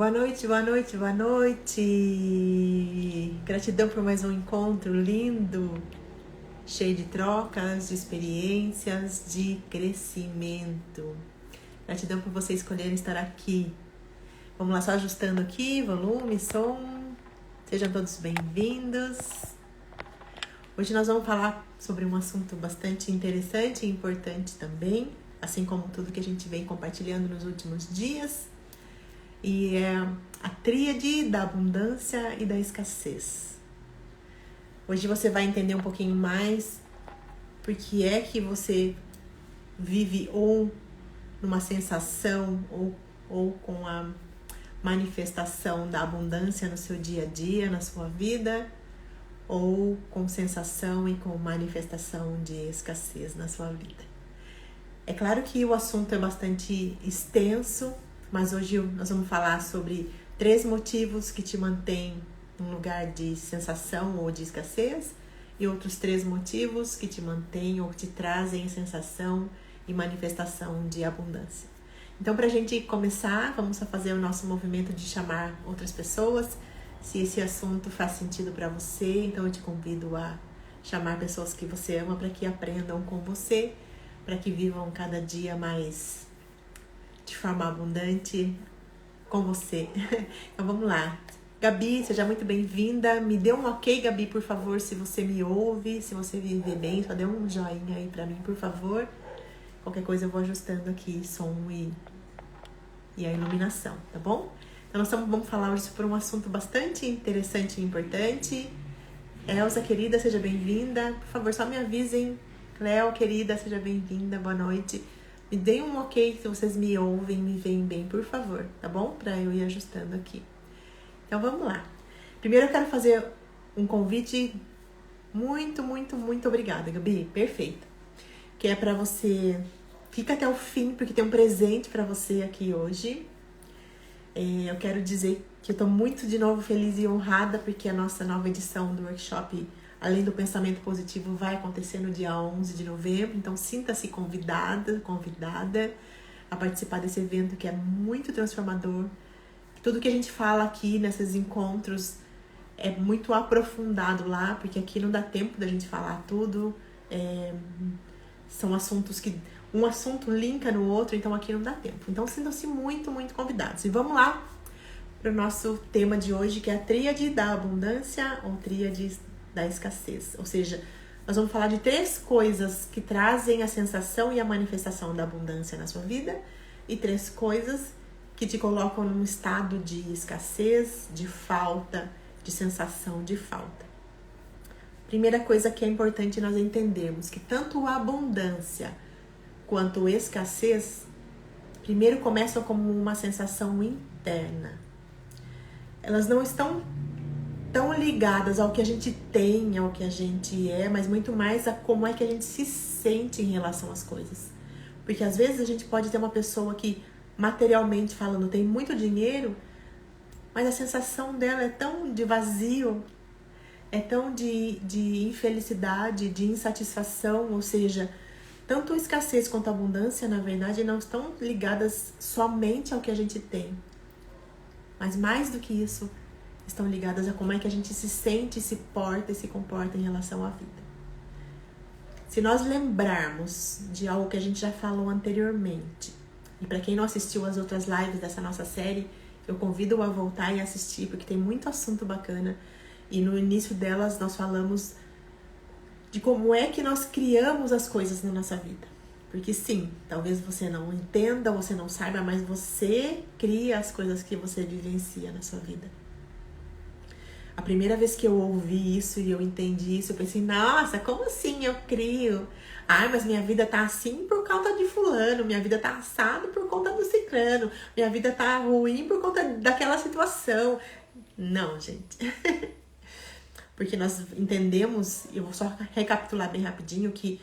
Boa noite, boa noite, boa noite! Gratidão por mais um encontro lindo, cheio de trocas, de experiências, de crescimento. Gratidão por você escolher estar aqui. Vamos lá, só ajustando aqui, volume, som. Sejam todos bem-vindos. Hoje nós vamos falar sobre um assunto bastante interessante e importante também, assim como tudo que a gente vem compartilhando nos últimos dias. E é a tríade da abundância e da escassez. Hoje você vai entender um pouquinho mais por que é que você vive ou numa sensação ou com a manifestação da abundância no seu dia a dia, na sua vida, ou com sensação e com manifestação de escassez na sua vida. É claro que o assunto é bastante extenso, mas hoje nós vamos falar sobre 3 motivos que te mantêm num lugar de sensação ou de escassez e outros 3 motivos que te mantêm ou que te trazem sensação e manifestação de abundância. Então, para a gente começar, vamos fazer o nosso movimento de chamar outras pessoas. Se esse assunto faz sentido para você, então eu te convido a chamar pessoas que você ama para que aprendam com você, para que vivam cada dia mais de forma abundante com você. Então vamos lá. Gabi, seja muito bem-vinda. Me dê um ok, Gabi, por favor, se você me ouve, se você me vê bem, só dê um joinha aí pra mim, por favor. Qualquer coisa eu vou ajustando aqui som e a iluminação, tá bom? Então nós vamos falar hoje sobre um assunto bastante interessante e importante. Elza, querida, seja bem-vinda. Por favor, só me avisem. Léo, querida, seja bem-vinda. Boa noite. Me deem um ok se vocês me ouvem, me veem bem, por favor, tá bom? Pra eu ir ajustando aqui. Então vamos lá. Primeiro eu quero fazer um convite muito obrigada, Gabi. Perfeito. Que é pra você... Fica até o fim, porque tem um presente pra você aqui hoje. Eu quero dizer que eu tô muito de novo feliz e honrada, porque a nossa nova edição do workshop Além do Pensamento Positivo vai acontecer no dia 11 de novembro, então sinta-se convidada a participar desse evento que é muito transformador. Tudo que a gente fala aqui nesses encontros é muito aprofundado lá, porque aqui não dá tempo da gente falar tudo. São assuntos que um assunto linka no outro, então aqui não dá tempo. Então sintam-se muito convidados. E vamos lá para o nosso tema de hoje, que é a tríade da abundância ou tríade da escassez. Ou seja, nós vamos falar de 3 coisas que trazem a sensação e a manifestação da abundância na sua vida e 3 coisas que te colocam num estado de escassez, de falta, de sensação de falta. Primeira coisa que é importante nós entendermos que tanto a abundância quanto a escassez primeiro começam como uma sensação interna. Elas não estão tão ligadas ao que a gente tem, ao que a gente é, mas muito mais a como é que a gente se sente em relação às coisas. Porque às vezes a gente pode ter uma pessoa que, materialmente falando, tem muito dinheiro, mas a sensação dela é tão de vazio, é tão de infelicidade, de insatisfação, ou seja, tanto a escassez quanto a abundância, na verdade, não estão ligadas somente ao que a gente tem. Mas mais do que isso, estão ligadas a como é que a gente se sente, se porta e se comporta em relação à vida. Se nós lembrarmos de algo que a gente já falou anteriormente, e para quem não assistiu as outras lives dessa nossa série, eu convido a voltar e assistir, porque tem muito assunto bacana, e no início delas nós falamos de como é que nós criamos as coisas na nossa vida. Porque sim, talvez você não entenda, você não saiba, mas você cria as coisas que você vivencia na sua vida. A primeira vez que eu ouvi isso e eu entendi isso, eu pensei, nossa, como assim eu crio? Mas minha vida tá assim por conta de fulano, minha vida tá assada por conta do ciclano, minha vida tá ruim por conta daquela situação. Não, gente. Porque nós entendemos, eu vou só recapitular bem rapidinho, que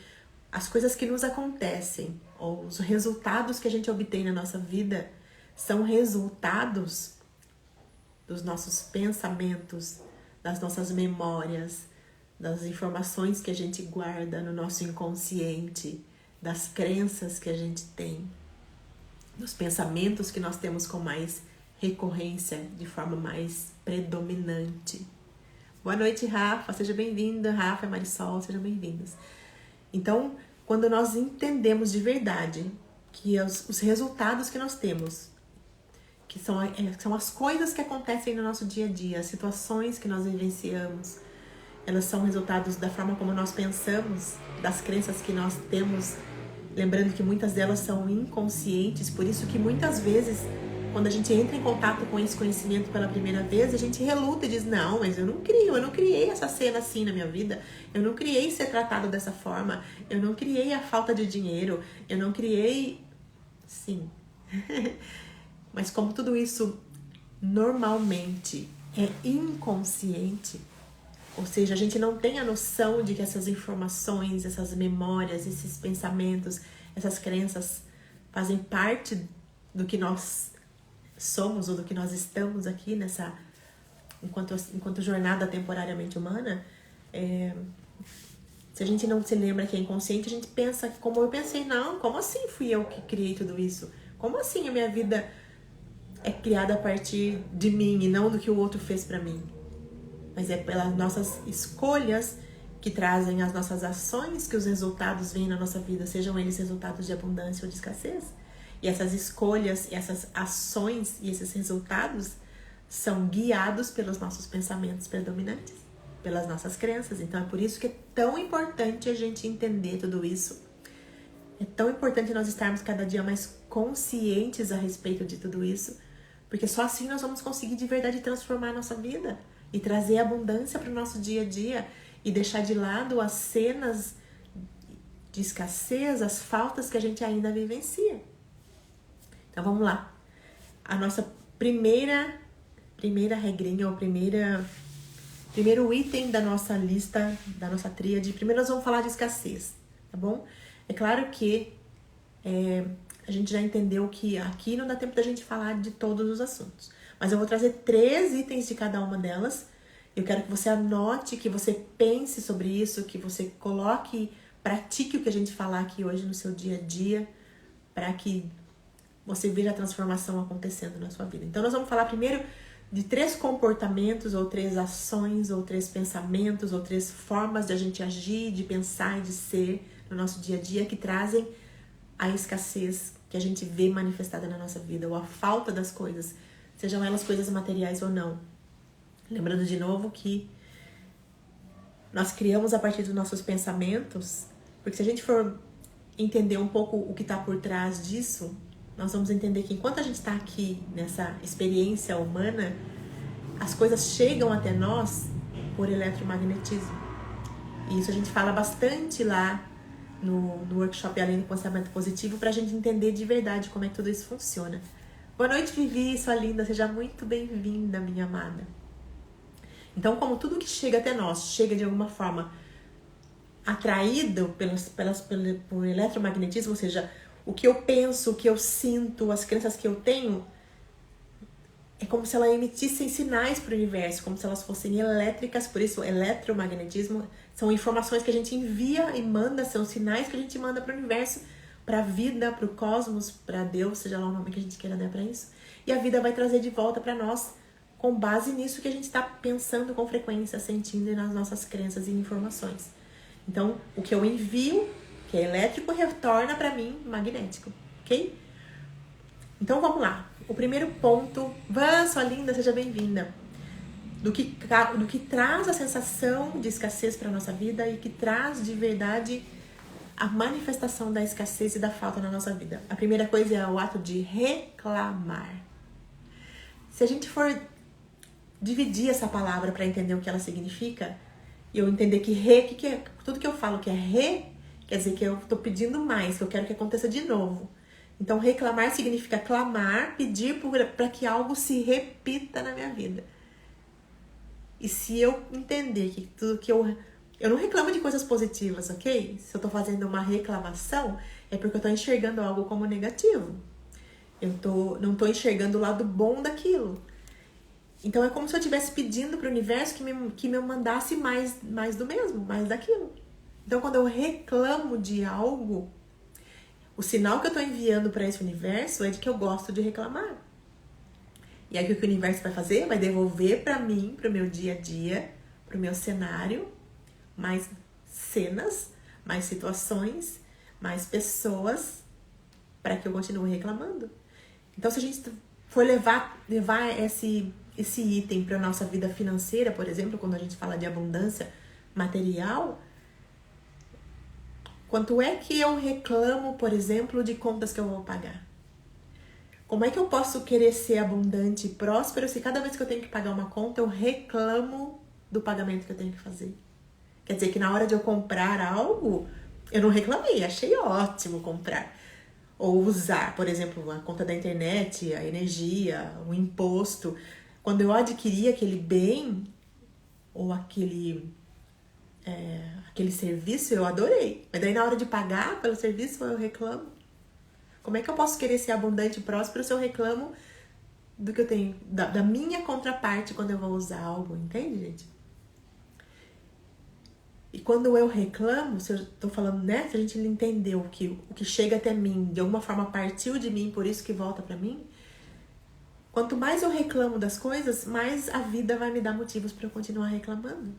as coisas que nos acontecem, ou os resultados que a gente obtém na nossa vida, são resultados dos nossos pensamentos, das nossas memórias, das informações que a gente guarda no nosso inconsciente, das crenças que a gente tem, dos pensamentos que nós temos com mais recorrência de forma mais predominante. Boa noite, Rafa, seja bem-vinda. Rafa e Marisol, sejam bem-vindos. Então, quando nós entendemos de verdade que os resultados que nós temos, que são as coisas que acontecem no nosso dia a dia, as situações que nós vivenciamos, elas são resultados da forma como nós pensamos, das crenças que nós temos, lembrando que muitas delas são inconscientes, por isso que muitas vezes, quando a gente entra em contato com esse conhecimento pela primeira vez, a gente reluta e diz, não, mas eu não criei essa cena assim na minha vida, eu não criei ser tratado dessa forma, eu não criei a falta de dinheiro, eu não criei... Sim. Mas como tudo isso normalmente é inconsciente, ou seja, a gente não tem a noção de que essas informações, essas memórias, esses pensamentos, essas crenças fazem parte do que nós somos ou do que nós estamos aqui nessa enquanto jornada temporariamente humana. Se a gente não se lembra que é inconsciente, a gente pensa como eu pensei, não, como assim fui eu que criei tudo isso? Como assim a minha vida é criada a partir de mim e não do que o outro fez pra mim? Mas é pelas nossas escolhas que trazem as nossas ações que os resultados vêm na nossa vida, sejam eles resultados de abundância ou de escassez. E essas escolhas, essas ações e esses resultados são guiados pelos nossos pensamentos predominantes, pelas nossas crenças. Então é por isso que é tão importante a gente entender tudo isso. É tão importante nós estarmos cada dia mais conscientes a respeito de tudo isso, porque só assim nós vamos conseguir de verdade transformar a nossa vida e trazer abundância para o nosso dia a dia e deixar de lado as cenas de escassez, as faltas que a gente ainda vivencia. Então vamos lá. A nossa primeira regrinha, ou primeiro item da nossa lista, da nossa tríade. Primeiro nós vamos falar de escassez, tá bom? É claro que a gente já entendeu que aqui não dá tempo da gente falar de todos os assuntos. Mas eu vou trazer 3 itens de cada uma delas. Eu quero que você anote, que você pense sobre isso, que você coloque, pratique o que a gente falar aqui hoje no seu dia a dia, para que você veja a transformação acontecendo na sua vida. Então nós vamos falar primeiro de 3 comportamentos, ou 3 ações, ou 3 pensamentos, ou 3 formas de a gente agir, de pensar e de ser no nosso dia a dia, que trazem a escassez que a gente vê manifestada na nossa vida, ou a falta das coisas, sejam elas coisas materiais ou não. Lembrando de novo que nós criamos a partir dos nossos pensamentos, porque se a gente for entender um pouco o que está por trás disso, nós vamos entender que enquanto a gente está aqui nessa experiência humana, as coisas chegam até nós por eletromagnetismo. E isso a gente fala bastante lá no workshop Além do Pensamento Positivo, para a gente entender de verdade como é que tudo isso funciona. Boa noite, Vivi, sua linda, seja muito bem-vinda, minha amada. Então, como tudo que chega até nós chega de alguma forma atraído por eletromagnetismo, ou seja, o que eu penso, o que eu sinto, as crenças que eu tenho, é como se elas emitissem sinais para o universo, como se elas fossem elétricas. Por isso, eletromagnetismo são informações que a gente envia e manda, são sinais que a gente manda para o universo, para a vida, para o cosmos, para Deus, seja lá o nome que a gente queira dar para isso. E a vida vai trazer de volta para nós, com base nisso que a gente está pensando com frequência, sentindo, e nas nossas crenças e informações. Então, o que eu envio, que é elétrico, retorna para mim magnético, ok? Então, vamos lá. O primeiro ponto, sua linda, seja bem-vinda. Do que traz a sensação de escassez para a nossa vida e que traz de verdade a manifestação da escassez e da falta na nossa vida. A primeira coisa é o ato de reclamar. Se a gente for dividir essa palavra para entender o que ela significa, e eu entender que tudo que eu falo que é quer dizer que eu estou pedindo mais, que eu quero que aconteça de novo. Então, reclamar significa clamar, pedir para que algo se repita na minha vida. E se eu entender que tudo que eu não reclamo de coisas positivas, ok? Se eu tô fazendo uma reclamação, é porque eu tô enxergando algo como negativo. Não tô enxergando o lado bom daquilo. Então é como se eu estivesse pedindo para o universo que me mandasse mais do mesmo, mais daquilo. Então quando eu reclamo de algo, o sinal que eu tô enviando para esse universo é de que eu gosto de reclamar. E aí o que o universo vai fazer? Vai devolver para mim, para o meu dia a dia, para o meu cenário, mais cenas, mais situações, mais pessoas, para que eu continue reclamando. Então, se a gente for levar esse item para a nossa vida financeira, por exemplo, quando a gente fala de abundância material, quanto é que eu reclamo, por exemplo, de contas que eu vou pagar? Como é que eu posso querer ser abundante e próspero se cada vez que eu tenho que pagar uma conta, eu reclamo do pagamento que eu tenho que fazer? Quer dizer que na hora de eu comprar algo, eu não reclamei, achei ótimo comprar. Ou usar, por exemplo, a conta da internet, a energia, o imposto. Quando eu adquiri aquele bem ou aquele serviço, eu adorei. Mas daí na hora de pagar pelo serviço, eu reclamo. Como é que eu posso querer ser abundante e próspero se eu reclamo do que eu tenho, da minha contraparte quando eu vou usar algo, entende, gente? E quando eu reclamo, se eu tô falando, né, se a gente entendeu que o que chega até mim, de alguma forma partiu de mim, por isso que volta pra mim, quanto mais eu reclamo das coisas, mais a vida vai me dar motivos para eu continuar reclamando.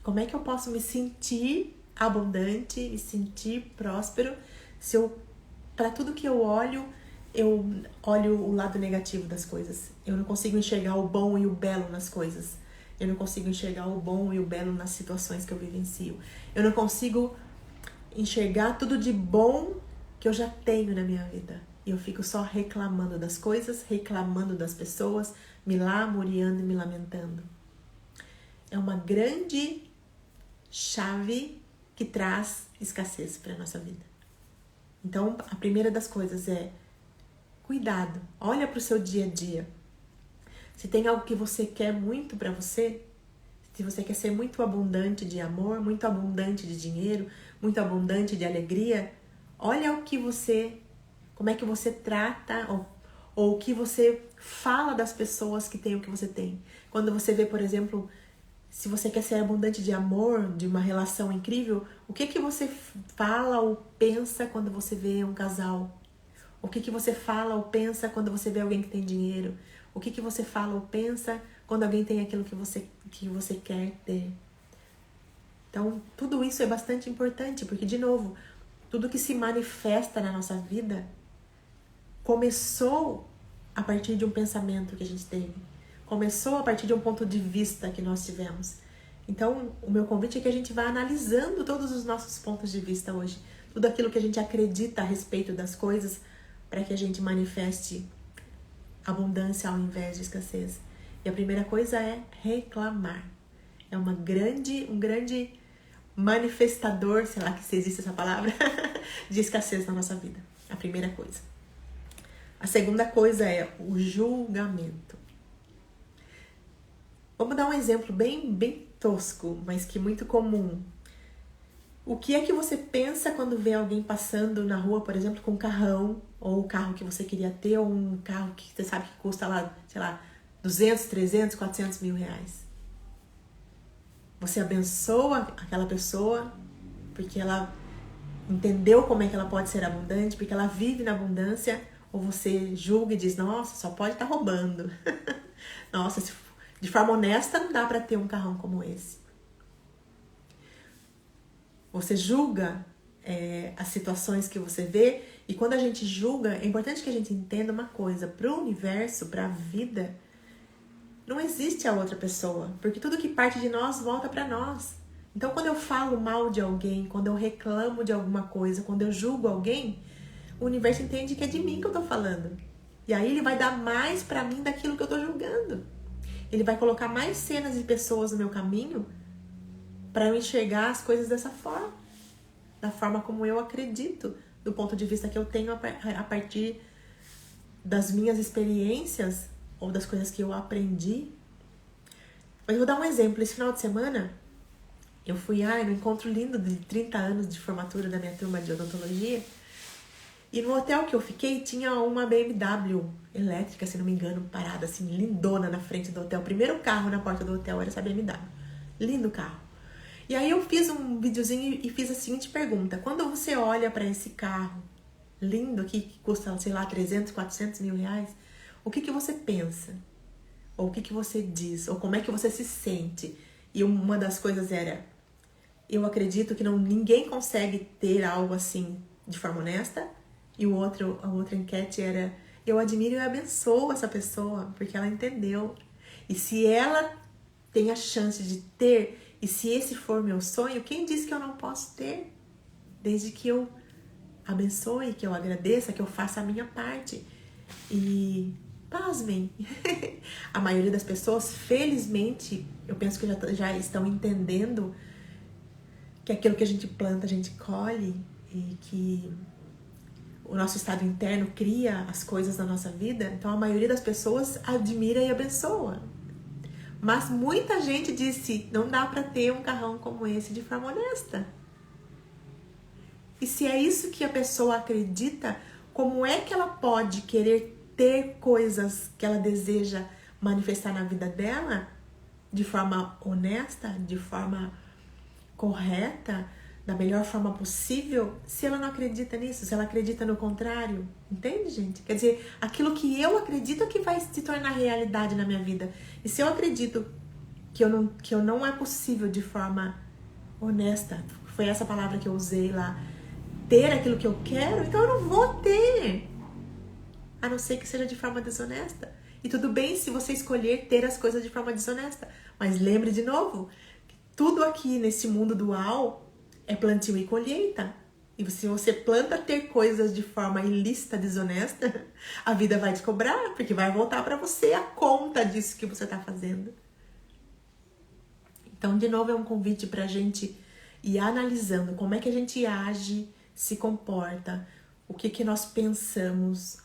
Como é que eu posso me sentir abundante e sentir próspero se eu, para tudo que eu olho o lado negativo das coisas? Eu não consigo enxergar o bom e o belo nas coisas. Eu não consigo enxergar o bom e o belo nas situações que eu vivencio. Eu não consigo enxergar tudo de bom que eu já tenho na minha vida. E eu fico só reclamando das coisas, reclamando das pessoas, me lamuriando e me lamentando. É uma grande chave que traz escassez para a nossa vida. Então, a primeira das coisas é cuidado. Olha para o seu dia a dia. Se tem algo que você quer muito para você, se você quer ser muito abundante de amor, muito abundante de dinheiro, muito abundante de alegria, olha como é que você trata ou o que você fala das pessoas que têm o que você tem. Quando você vê, por exemplo, se você quer ser abundante de amor, de uma relação incrível, o que você fala ou pensa quando você vê um casal? O que você fala ou pensa quando você vê alguém que tem dinheiro? O que você fala ou pensa quando alguém tem aquilo que você quer ter? Então, tudo isso é bastante importante, porque, de novo, tudo que se manifesta na nossa vida começou a partir de um pensamento que a gente teve. Começou a partir de um ponto de vista que nós tivemos. Então, o meu convite é que a gente vá analisando todos os nossos pontos de vista hoje. Tudo aquilo que a gente acredita a respeito das coisas, para que a gente manifeste abundância ao invés de escassez. E a primeira coisa é reclamar. É um grande manifestador, sei lá se existe essa palavra, de escassez na nossa vida. A primeira coisa. A segunda coisa é o julgamento. Vamos dar um exemplo bem tosco, mas que muito comum. O que é que você pensa quando vê alguém passando na rua, por exemplo, com um carrão, ou o carro que você queria ter, ou um carro que você sabe que custa lá, sei lá, 200, 300, 400 mil reais? Você abençoa aquela pessoa porque ela entendeu como é que ela pode ser abundante, porque ela vive na abundância, ou você julga e diz, nossa, só pode estar roubando. Nossa, de forma honesta não dá para ter um carrão como esse. Você julga as situações que você vê, e quando a gente julga, é importante que a gente entenda uma coisa: para o universo, para a vida, não existe a outra pessoa, porque tudo que parte de nós volta para nós. Então, quando eu falo mal de alguém, quando eu reclamo de alguma coisa, quando eu julgo alguém, o universo entende que é de mim que eu tô falando. E aí ele vai dar mais para mim daquilo que eu tô julgando. Ele vai colocar mais cenas e pessoas no meu caminho para eu enxergar as coisas dessa forma, da forma como eu acredito, do ponto de vista que eu tenho a partir das minhas experiências ou das coisas que eu aprendi. Mas eu vou dar um exemplo. Esse final de semana, eu fui no encontro lindo de 30 anos de formatura da minha turma de odontologia, e no hotel que eu fiquei tinha uma BMW elétrica, se não me engano, parada assim, lindona na frente do hotel. O primeiro carro na porta do hotel era essa BMW. Lindo carro. E aí eu fiz um videozinho e fiz a seguinte pergunta: quando você olha para esse carro lindo aqui, que custa, sei lá, 300, 400 mil reais, o que você pensa? Ou o que você diz? Ou como é que você se sente? E uma das coisas era, eu acredito que ninguém consegue ter algo assim de forma honesta. E a outra enquete era, eu admiro e abençoo essa pessoa, porque ela entendeu. E se ela tem a chance de ter, e se esse for meu sonho, quem disse que eu não posso ter? Desde que eu abençoe, que eu agradeça, que eu faça a minha parte. E pasmem, a maioria das pessoas, felizmente, eu penso que já estão entendendo que aquilo que a gente planta, a gente colhe, e que o nosso estado interno cria as coisas na nossa vida. Então a maioria das pessoas admira e abençoa. Mas muita gente disse, não dá para ter um carrão como esse de forma honesta. E se é isso que a pessoa acredita, como é que ela pode querer ter coisas que ela deseja manifestar na vida dela de forma honesta, de forma correta, da melhor forma possível, se ela não acredita nisso, se ela acredita no contrário? Entende, gente? Quer dizer, aquilo que eu acredito é que vai se tornar realidade na minha vida. E se eu acredito que eu não é possível de forma honesta, foi essa palavra que eu usei lá, ter aquilo que eu quero, então eu não vou ter. A não ser que seja de forma desonesta. E tudo bem se você escolher ter as coisas de forma desonesta. Mas lembre de novo, que tudo aqui nesse mundo dual é plantio e colheita. E se você planta ter coisas de forma ilícita, desonesta, a vida vai te cobrar, porque vai voltar para você a conta disso que você está fazendo. Então, de novo, é um convite para a gente ir analisando como é que a gente age, se comporta, o que nós pensamos,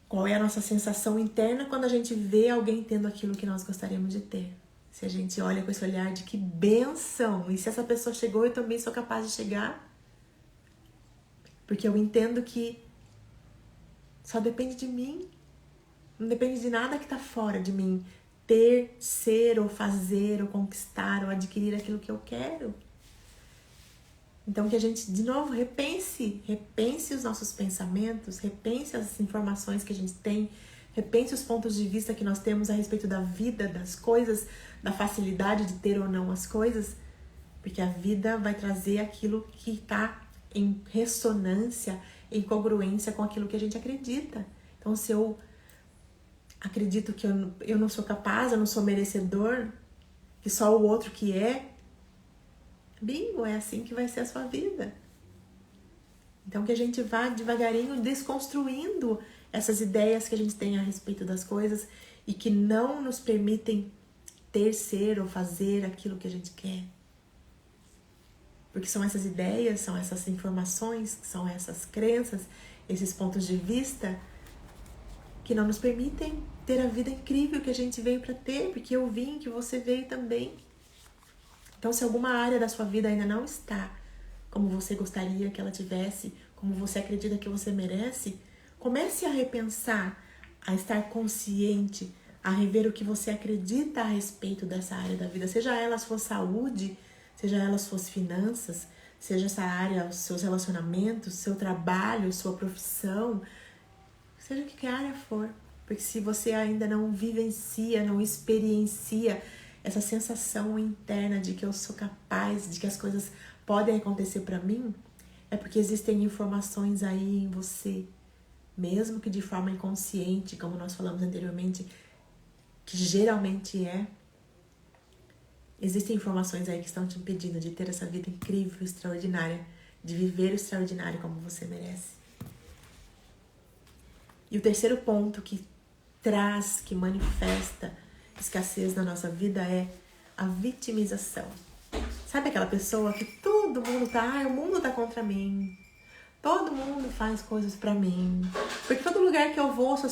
qual é a nossa sensação interna quando a gente vê alguém tendo aquilo que nós gostaríamos de ter. Se a gente olha com esse olhar de que bênção, e se essa pessoa chegou, eu também sou capaz de chegar. Porque eu entendo que só depende de mim, não depende de nada que está fora de mim. Ter, ser, ou fazer, ou conquistar, ou adquirir aquilo que eu quero. Então que a gente, de novo, repense os nossos pensamentos, repense as informações que a gente tem, repense os pontos de vista que nós temos a respeito da vida, das coisas, da facilidade de ter ou não as coisas, porque a vida vai trazer aquilo que está em ressonância, em congruência com aquilo que a gente acredita. Então, se eu acredito que eu não sou capaz, eu não sou merecedor, que só o outro que é, bingo, é assim que vai ser a sua vida. Então que a gente vá devagarinho desconstruindo essas ideias que a gente tem a respeito das coisas e que não nos permitem ter, ser ou fazer aquilo que a gente quer. Porque são essas ideias, são essas informações, são essas crenças, esses pontos de vista que não nos permitem ter a vida incrível que a gente veio para ter, porque eu vim, que você veio também. Então, se alguma área da sua vida ainda não está como você gostaria que ela tivesse, como você acredita que você merece, comece a repensar, a estar consciente, a rever o que você acredita a respeito dessa área da vida, seja ela sua saúde, seja ela suas finanças, seja essa área os seus relacionamentos, seu trabalho, sua profissão, seja que área for. Porque se você ainda não vivencia, não experiencia essa sensação interna de que eu sou capaz, de que as coisas podem acontecer para mim, é porque existem informações aí em você, mesmo que de forma inconsciente, como nós falamos anteriormente, que geralmente existem informações aí que estão te impedindo de ter essa vida incrível, extraordinária, de viver o extraordinário como você merece. E o terceiro ponto que traz, que manifesta escassez na nossa vida é a vitimização. Sabe aquela pessoa que todo mundo o mundo tá contra mim. Todo mundo faz coisas pra mim. Porque todo lugar que eu vou, é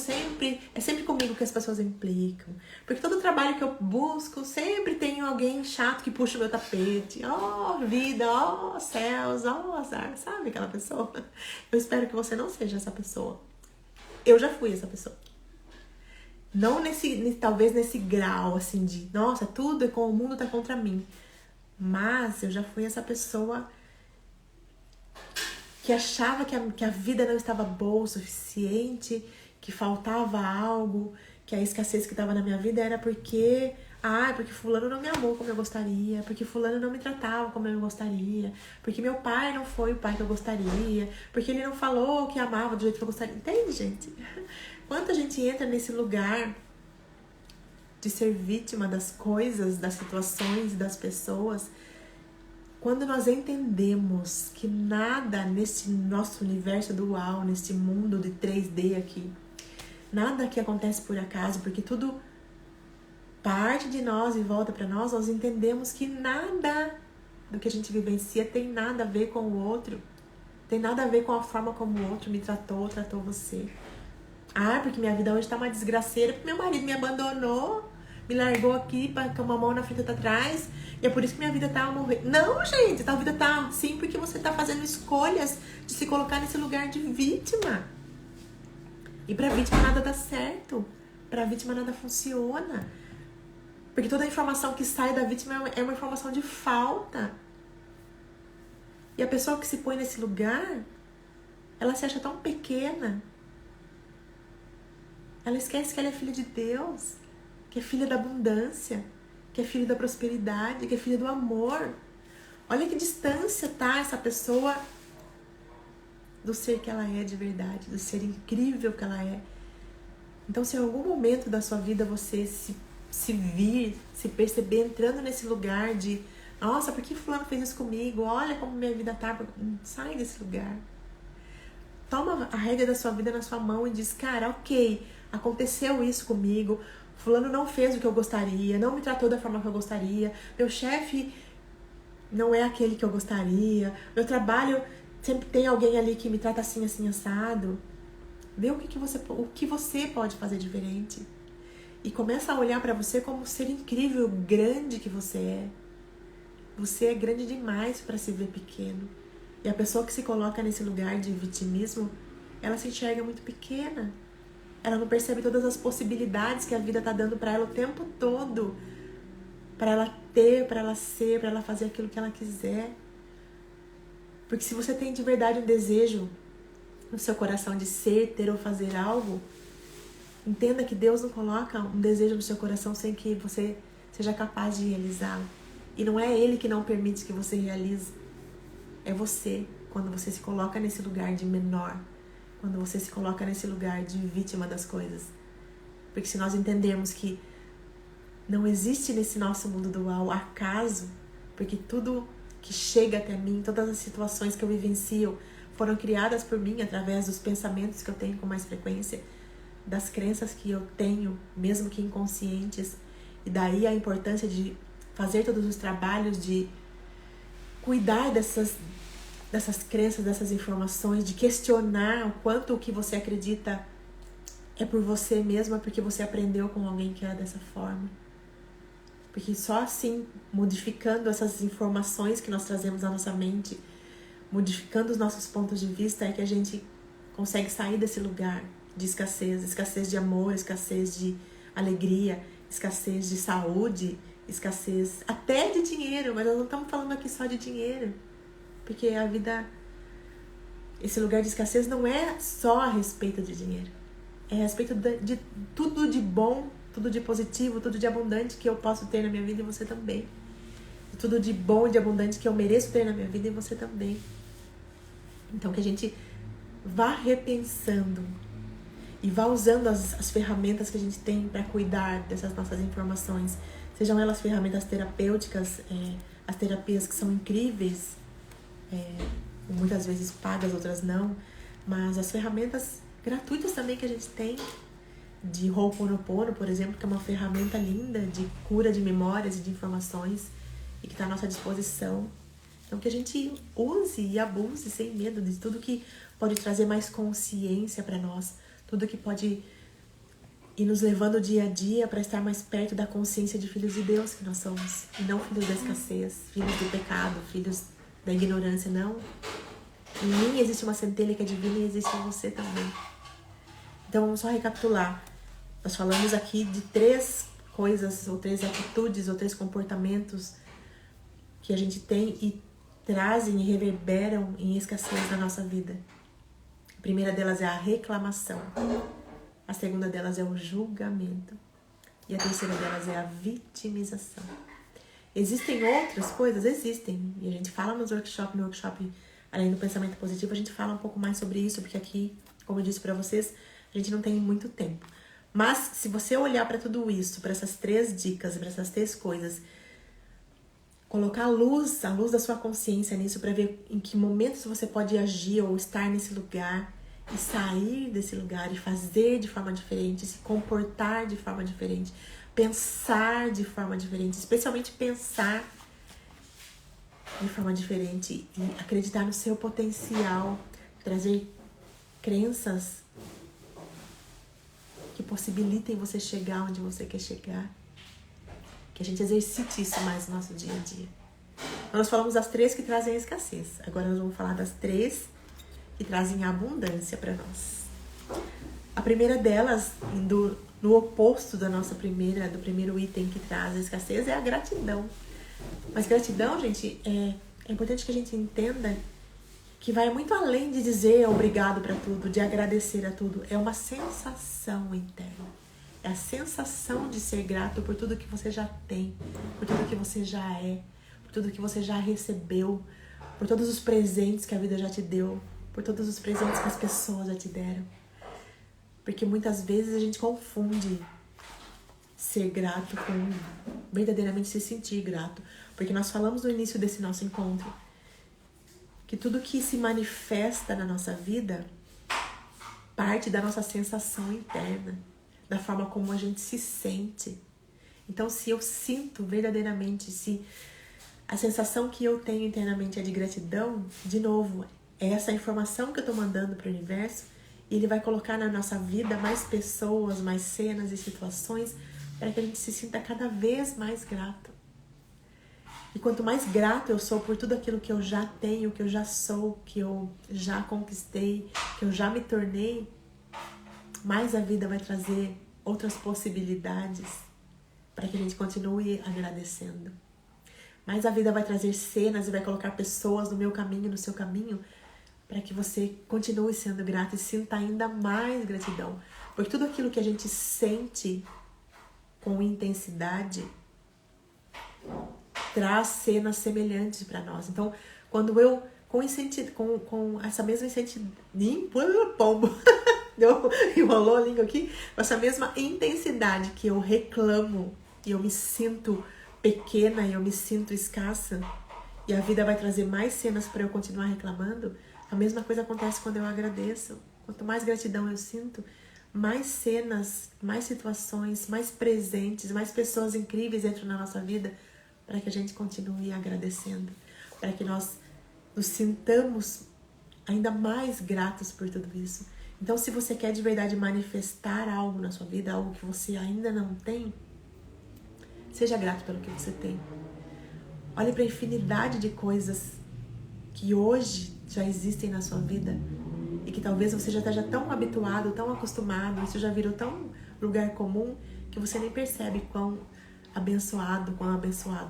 sempre comigo que as pessoas implicam. Porque todo trabalho que eu busco, sempre tem alguém chato que puxa o meu tapete. Oh, vida, oh, céus, oh, azar. Sabe aquela pessoa? Eu espero que você não seja essa pessoa. Eu já fui essa pessoa. Não talvez nesse grau, assim, de nossa, tudo é como o mundo tá contra mim. Mas eu já fui essa pessoa que achava que a vida não estava boa o suficiente, que faltava algo, que a escassez que estava na minha vida era porque fulano não me amou como eu gostaria, porque fulano não me tratava como eu gostaria, porque meu pai não foi o pai que eu gostaria, porque ele não falou que amava do jeito que eu gostaria. Entende, gente? Quanta gente entra nesse lugar de ser vítima das coisas, das situações, das pessoas. Quando nós entendemos que nada nesse nosso universo dual, nesse mundo de 3D aqui, nada que acontece por acaso, porque tudo parte de nós e volta para nós, nós entendemos que nada do que a gente vivencia tem nada a ver com o outro, tem nada a ver com a forma como o outro me tratou você. Porque minha vida hoje tá uma desgraceira, porque meu marido me abandonou, me largou aqui com uma mão na frente e outra atrás, e é por isso que minha vida tá a morrer. Não, gente, a vida tá assim porque você tá fazendo escolhas de se colocar nesse lugar de vítima. E pra vítima nada dá certo, pra vítima nada funciona. Porque toda a informação que sai da vítima é uma informação de falta. E a pessoa que se põe nesse lugar, ela se acha tão pequena. Ela esquece que ela é filha de Deus, que é filha da abundância, que é filha da prosperidade, que é filha do amor. Olha que distância tá essa pessoa do ser que ela é de verdade, do ser incrível que ela é. Então, se em algum momento da sua vida você se perceber entrando nesse lugar de nossa, por que fulano fez isso comigo? Olha como minha vida tá. Sai desse lugar. Toma a rédea da sua vida na sua mão e diz, cara, ok, aconteceu isso comigo, fulano não fez o que eu gostaria, não me tratou da forma que eu gostaria, meu chefe não é aquele que eu gostaria, meu trabalho sempre tem alguém ali que me trata assim, assim, assado. Vê o que você pode fazer diferente. E começa a olhar para você como um ser incrível, grande que você é. Você é grande demais para se ver pequeno. E a pessoa que se coloca nesse lugar de vitimismo, ela se enxerga muito pequena. Ela não percebe todas as possibilidades que a vida tá dando para ela o tempo todo. Para ela ter, para ela ser, para ela fazer aquilo que ela quiser. Porque se você tem de verdade um desejo no seu coração de ser, ter ou fazer algo, entenda que Deus não coloca um desejo no seu coração sem que você seja capaz de realizá-lo. E não é Ele que não permite que você realize. É você, quando você se coloca nesse lugar de menor, quando você se coloca nesse lugar de vítima das coisas. Porque se nós entendermos que não existe nesse nosso mundo dual acaso, porque tudo que chega até mim, todas as situações que eu vivencio foram criadas por mim através dos pensamentos que eu tenho com mais frequência, das crenças que eu tenho, mesmo que inconscientes. E daí a importância de fazer todos os trabalhos de cuidar dessas crenças, dessas informações, de questionar o quanto o que você acredita é por você mesma, porque você aprendeu com alguém que era dessa forma. Porque só assim, modificando essas informações que nós trazemos na nossa mente, modificando os nossos pontos de vista, é que a gente consegue sair desse lugar de escassez de amor, escassez de alegria, escassez de saúde, escassez até de dinheiro, mas nós não estamos falando aqui só de dinheiro, porque a vida, esse lugar de escassez não é só a respeito de dinheiro, é a respeito de tudo de bom, tudo de positivo, tudo de abundante que eu posso ter na minha vida e você também, tudo de bom e de abundante que eu mereço ter na minha vida e você também. Então que a gente vá repensando e vá usando as ferramentas que a gente tem para cuidar dessas nossas informações, sejam elas ferramentas terapêuticas, as terapias que são incríveis, muitas vezes pagas, outras não, mas as ferramentas gratuitas também que a gente tem, de Ho'oponopono, por exemplo, que é uma ferramenta linda de cura de memórias e de informações e que está à nossa disposição. Então que a gente use e abuse sem medo de tudo que pode trazer mais consciência para nós, tudo que pode ir nos levando dia a dia para estar mais perto da consciência de filhos de Deus que nós somos, e não filhos da escassez, filhos do pecado, filhos da ignorância, não. Em mim existe uma centelha que é divina e existe em você também. Então vamos só recapitular. Nós falamos aqui de 3 coisas, ou 3 atitudes, ou 3 comportamentos que a gente tem e trazem e reverberam em escassez na nossa vida. A primeira delas é a reclamação. A segunda delas é o julgamento. E a terceira delas é a vitimização. Existem outras coisas? Existem. E a gente fala no workshop, além do pensamento positivo, a gente fala um pouco mais sobre isso, porque aqui, como eu disse pra vocês, a gente não tem muito tempo. Mas, se você olhar pra tudo isso, pra essas 3 dicas, pra essas 3 coisas, colocar a luz da sua consciência nisso pra ver em que momentos você pode agir ou estar nesse lugar e sair desse lugar e fazer de forma diferente, se comportar de forma diferente, pensar de forma diferente, especialmente pensar de forma diferente e acreditar no seu potencial, trazer crenças que possibilitem você chegar onde você quer chegar. Que a gente exercite isso mais no nosso dia a dia. Nós falamos das 3 que trazem a escassez. Agora nós vamos falar das 3 que trazem a abundância para nós. A primeira delas, indo no oposto do primeiro item que traz a escassez, é a gratidão. Mas gratidão, gente, é importante que a gente entenda que vai muito além de dizer obrigado para tudo, de agradecer a tudo. É uma sensação interna. É a sensação de ser grato por tudo que você já tem, por tudo que você já é, por tudo que você já recebeu, por todos os presentes que a vida já te deu, por todos os presentes que as pessoas já te deram. Porque muitas vezes a gente confunde ser grato com verdadeiramente se sentir grato. Porque nós falamos no início desse nosso encontro que tudo que se manifesta na nossa vida parte da nossa sensação interna, da forma como a gente se sente. Então, se eu sinto verdadeiramente, se a sensação que eu tenho internamente é de gratidão, de novo, é essa informação que eu estou mandando para o universo, e ele vai colocar na nossa vida mais pessoas, mais cenas e situações para que a gente se sinta cada vez mais grato. E quanto mais grato eu sou por tudo aquilo que eu já tenho, que eu já sou, que eu já conquistei, que eu já me tornei, mais a vida vai trazer outras possibilidades para que a gente continue agradecendo. Mais a vida vai trazer cenas e vai colocar pessoas no meu caminho, no seu caminho, para que você continue sendo grato e sinta ainda mais gratidão. Porque tudo aquilo que a gente sente com intensidade traz cenas semelhantes para nós. Então, quando eu, com essa mesma pombo, enrolou a língua aqui, com essa mesma intensidade que eu reclamo e eu me sinto pequena e eu me sinto escassa, e a vida vai trazer mais cenas para eu continuar reclamando, a mesma coisa acontece quando eu agradeço. Quanto mais gratidão eu sinto, mais cenas, mais situações, mais presentes, mais pessoas incríveis entram na nossa vida para que a gente continue agradecendo, para que nós nos sintamos ainda mais gratos por tudo isso. Então, se você quer de verdade manifestar algo na sua vida, algo que você ainda não tem, seja grato pelo que você tem. Olhe para a infinidade de coisas que hoje já existem na sua vida e que talvez você já esteja tão habituado, tão acostumado, isso já virou tão lugar comum que você nem percebe quão abençoada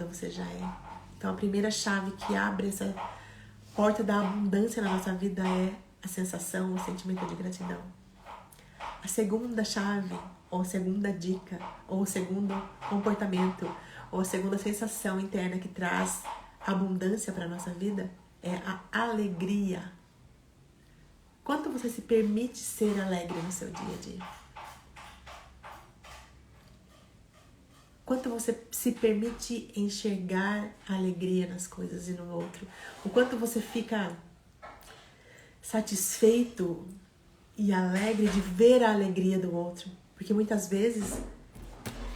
você já é. Então, a primeira chave que abre essa porta da abundância na nossa vida é a sensação, o sentimento de gratidão. A segunda chave, ou a segunda dica, ou o segundo comportamento, ou a segunda sensação interna que traz abundância para a nossa vida é a alegria. Quanto você se permite ser alegre no seu dia a dia? Quanto você se permite enxergar a alegria nas coisas e no outro? O quanto você fica satisfeito e alegre de ver a alegria do outro? Porque muitas vezes,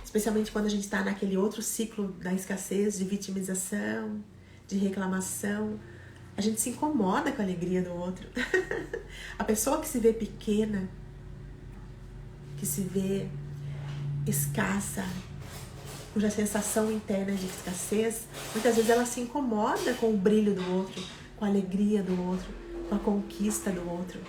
especialmente quando a gente está naquele outro ciclo da escassez, de vitimização, de reclamação, a gente se incomoda com a alegria do outro. A pessoa que se vê pequena, que se vê escassa, cuja sensação interna de escassez, muitas vezes ela se incomoda com o brilho do outro, com a alegria do outro, com a conquista do outro.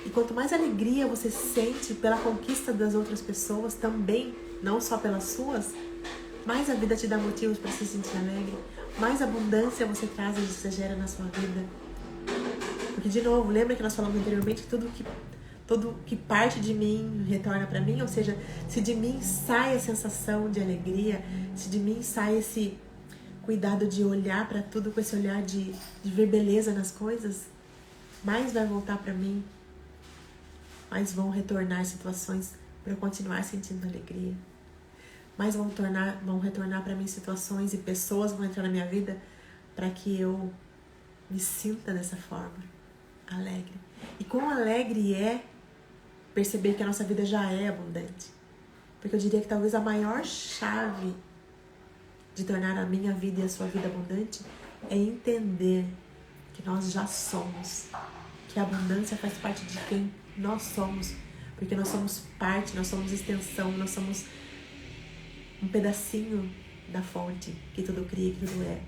E quanto mais alegria você sente pela conquista das outras pessoas também, não só pelas suas, mais a vida te dá motivos para se sentir alegre, mais abundância você traz e você gera na sua vida. Porque, de novo, lembra que nós falamos anteriormente que tudo que parte de mim retorna para mim, ou seja, se de mim sai a sensação de alegria, se de mim sai esse cuidado de olhar para tudo com esse olhar de ver beleza nas coisas, mais vai voltar para mim, mais vão retornar situações para eu continuar sentindo alegria, mais vão retornar para mim situações e pessoas vão entrar na minha vida para que eu me sinta dessa forma, alegre. E quão alegre é perceber que a nossa vida já é abundante. Porque eu diria que talvez a maior chave de tornar a minha vida e a sua vida abundante é entender que nós já somos, que a abundância faz parte de quem nós somos, porque nós somos parte, nós somos extensão, nós somos um pedacinho da fonte que tudo cria, que tudo é.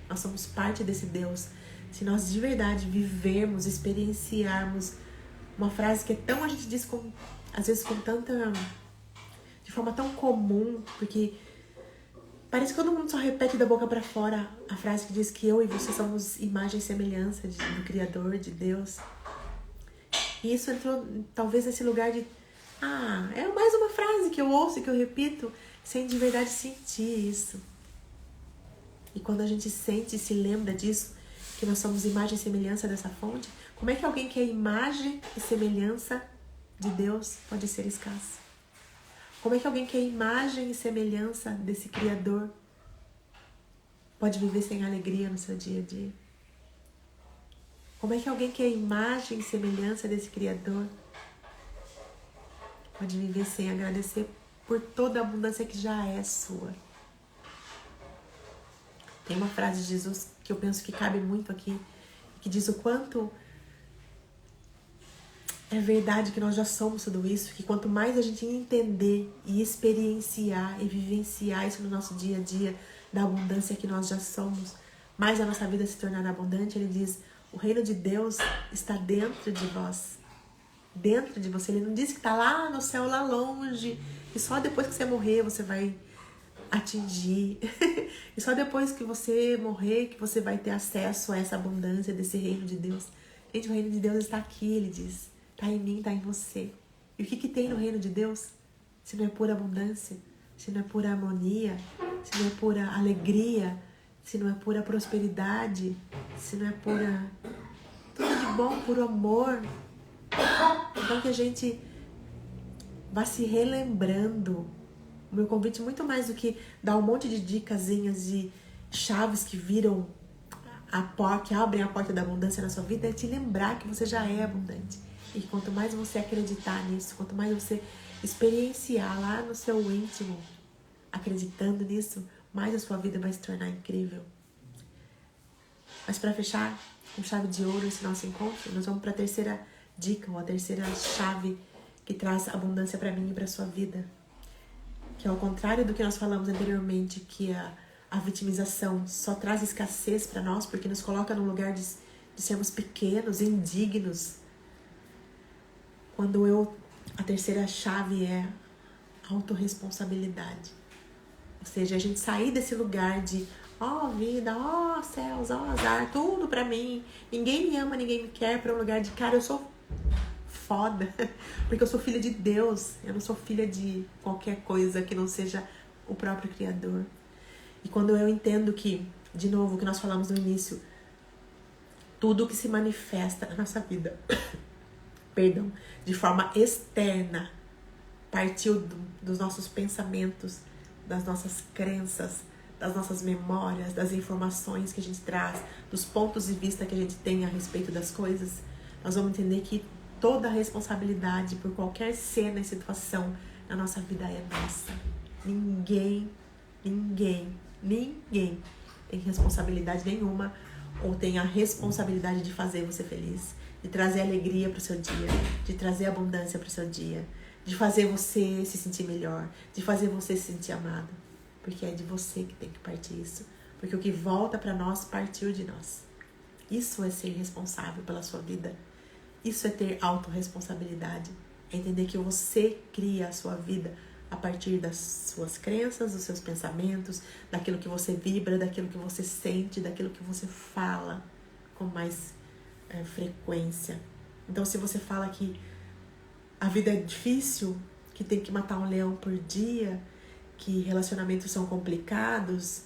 Nós somos parte desse Deus. Se nós de verdade vivermos, experienciarmos uma frase que é tão, a gente diz às vezes com tanta, de forma tão comum, porque parece que todo mundo só repete da boca para fora a frase que diz que eu e você somos imagem e semelhança do Criador, de Deus. E isso entrou talvez nesse lugar de é mais uma frase que eu ouço e que eu repito sem de verdade sentir isso. E quando a gente sente e se lembra disso, que nós somos imagem e semelhança dessa fonte, como é que alguém que é imagem e semelhança de Deus pode ser escasso? Como é que alguém que é imagem e semelhança desse Criador pode viver sem alegria no seu dia a dia? Como é que alguém que é imagem e semelhança desse Criador pode viver sem agradecer por toda a abundância que já é sua? Tem uma frase de Jesus que eu penso que cabe muito aqui, que diz o quanto é verdade que nós já somos tudo isso, que quanto mais a gente entender e experienciar e vivenciar isso no nosso dia a dia, da abundância que nós já somos, mais a nossa vida se tornará abundante. Ele diz, o reino de Deus está dentro de vós, dentro de você. Ele não diz que está lá no céu, lá longe, e só depois que você morrer você vai atingir, e só depois que você morrer que você vai ter acesso a essa abundância desse reino de Deus. Gente, o reino de Deus está aqui, ele diz, está em mim, está em você. E o que tem no reino de Deus? Se não é pura abundância, se não é pura harmonia, se não é pura alegria, se não é pura prosperidade, se não é pura tudo de bom, puro amor. Então que a gente vá se relembrando. O meu convite, muito mais do que dar um monte de dicasinhas de chaves que viram que abrem a porta da abundância na sua vida, é te lembrar que você já é abundante. E quanto mais você acreditar nisso, quanto mais você experienciar lá no seu íntimo, acreditando nisso, mais a sua vida vai se tornar incrível. Mas para fechar com chave de ouro esse nosso encontro, nós vamos para a terceira dica, ou a terceira chave que traz abundância para mim e para sua vida. Que ao contrário do que nós falamos anteriormente, que a vitimização só traz escassez para nós, porque nos coloca no lugar de sermos pequenos, indignos. A terceira chave é autorresponsabilidade. Ou seja, a gente sair desse lugar de vida, céus, azar, tudo pra mim, ninguém me ama, ninguém me quer, para um lugar de, cara, eu sou foda, porque eu sou filha de Deus, eu não sou filha de qualquer coisa que não seja o próprio Criador. E quando eu entendo que, de novo, o que nós falamos no início, tudo que se manifesta na nossa vida, de forma externa, partiu dos nossos pensamentos, das nossas crenças, das nossas memórias, das informações que a gente traz, dos pontos de vista que a gente tem a respeito das coisas, nós vamos entender que toda a responsabilidade por qualquer cena e situação na nossa vida é nossa. Ninguém tem responsabilidade nenhuma ou tem a responsabilidade de fazer você feliz, de trazer alegria para o seu dia, de trazer abundância para o seu dia, de fazer você se sentir melhor, de fazer você se sentir amado. Porque é de você que tem que partir isso. Porque o que volta para nós partiu de nós. Isso é ser responsável pela sua vida. Isso é ter autorresponsabilidade. É entender que você cria a sua vida a partir das suas crenças, dos seus pensamentos, daquilo que você vibra, daquilo que você sente, daquilo que você fala com mais frequência. Então, se você fala que a vida é difícil, que tem que matar um leão por dia, que relacionamentos são complicados.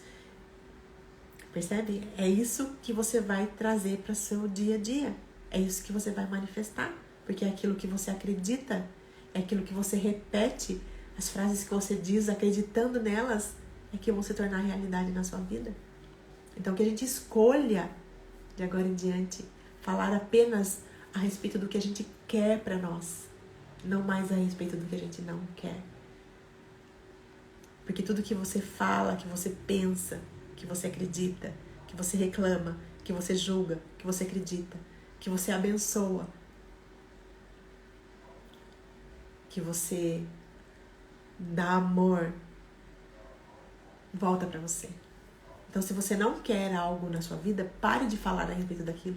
Percebe? É isso que você vai trazer para o seu dia a dia. É isso que você vai manifestar. Porque é aquilo que você acredita, é aquilo que você repete, as frases que você diz acreditando nelas, é que vão se tornar realidade na sua vida. Então que a gente escolha, de agora em diante, falar apenas a respeito do que a gente quer para nós, não mais a respeito do que a gente não quer. Porque tudo que você fala, que você pensa, que você acredita, que você reclama, que você julga, que você acredita, que você abençoa, que você dá amor, volta para você. Então, se você não quer algo na sua vida, pare de falar a respeito daquilo.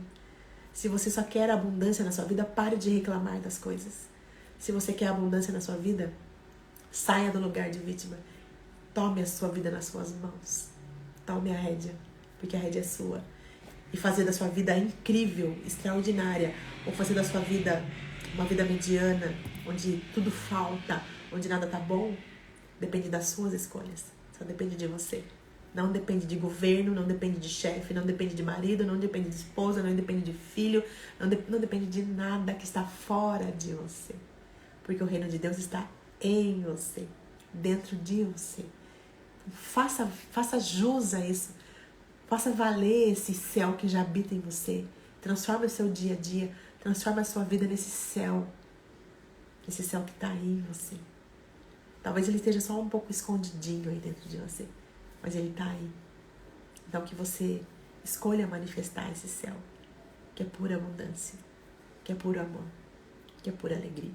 Se você só quer abundância na sua vida, pare de reclamar das coisas. Se você quer abundância na sua vida, saia do lugar de vítima. Tome a sua vida nas suas mãos. Tome a rédea, porque a rédea é sua. E fazer da sua vida incrível, extraordinária, ou fazer da sua vida uma vida mediana, onde tudo falta, onde nada tá bom, depende das suas escolhas. Só depende de você. Não depende de governo, não depende de chefe, não depende de marido, não depende de esposa, não depende de filho, não depende de nada que está fora de você. Porque o reino de Deus está em você, dentro de você. Faça jus a isso. Faça valer esse céu que já habita em você. Transforma o seu dia a dia, transforma a sua vida nesse céu. Esse céu que está aí em você. Talvez ele esteja só um pouco escondidinho aí dentro de você, mas ele está aí. Então que você escolha manifestar esse céu, que é pura abundância, que é puro amor, que é pura alegria.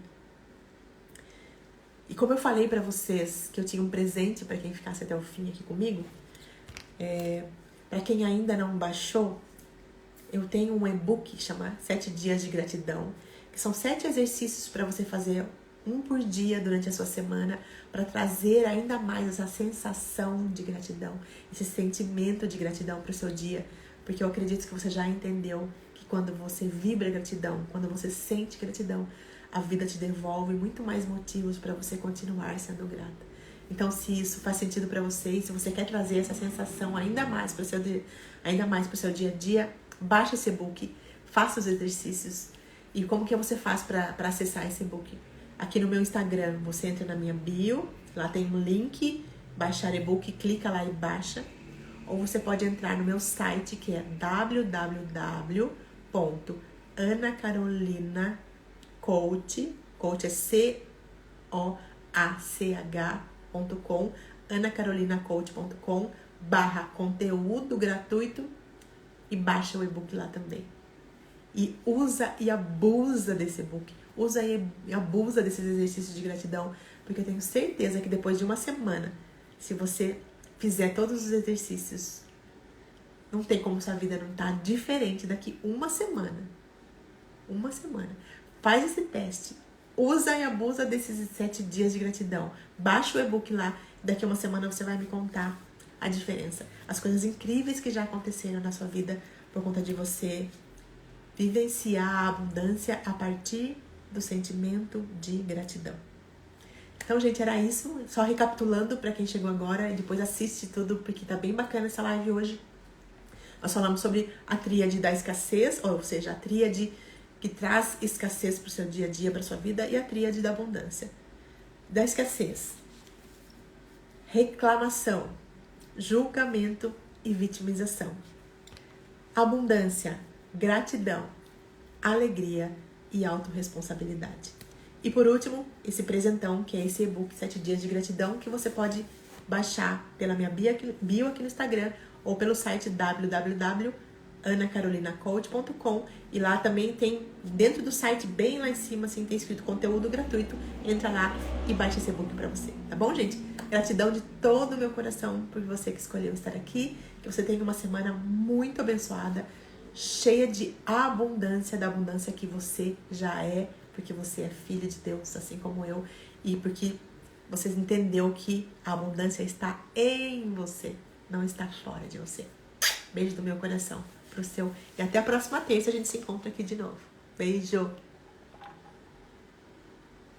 E como eu falei para vocês que eu tinha um presente para quem ficasse até o fim aqui comigo, para quem ainda não baixou, eu tenho um e-book que chama 7 Dias de Gratidão, que são 7 exercícios para você fazer um por dia durante a sua semana, para trazer ainda mais essa sensação de gratidão, esse sentimento de gratidão para o seu dia, porque eu acredito que você já entendeu que quando você vibra gratidão, quando você sente gratidão, a vida te devolve muito mais motivos para você continuar sendo grata. Então, se isso faz sentido para você, e se você quer trazer essa sensação ainda mais para o seu dia a dia, baixa esse e-book, faça os exercícios. E como que você faz para acessar esse e-book? Aqui no meu Instagram, você entra na minha bio, lá tem um link, baixar e-book, clica lá e baixa. Ou você pode entrar no meu site, que é www.anacarolinacoach, coach é COACH.com, anacarolinacoach.com/conteúdo gratuito e baixa o e-book lá também. E usa e abusa desse e-book. Usa e abusa desses exercícios de gratidão, porque eu tenho certeza que depois de uma semana, se você fizer todos os exercícios, não tem como sua vida não estar diferente daqui uma semana. Uma semana. Faz esse teste. Usa e abusa desses 7 dias de gratidão. Baixa o e-book lá. Daqui a uma semana você vai me contar a diferença. As coisas incríveis que já aconteceram na sua vida por conta de você vivenciar a abundância a partir do sentimento de gratidão. Então, gente, era isso. Só recapitulando para quem chegou agora e depois assiste tudo, porque tá bem bacana essa live hoje. Nós falamos sobre a tríade da escassez, ou seja, a tríade que traz escassez para o seu dia a dia, para sua vida, e a tríade da abundância. Da escassez: reclamação, julgamento e vitimização. Abundância: gratidão, alegria e autorresponsabilidade. E por último, esse presentão, que é esse e-book 7 Dias de Gratidão, que você pode baixar pela minha bio aqui no Instagram ou pelo site www.anacarolinacoach.com, e lá também tem, dentro do site, bem lá em cima, assim, tem escrito conteúdo gratuito. Entra lá e baixa esse e-book pra você, tá bom, gente? Gratidão de todo o meu coração por você que escolheu estar aqui, que você tenha uma semana muito abençoada, cheia de abundância, da abundância que você já é, porque você é filha de Deus, assim como eu, e porque você entendeu que a abundância está em você, não está fora de você. Beijo do meu coração pro seu, e até a próxima terça a gente se encontra aqui de novo. Beijo!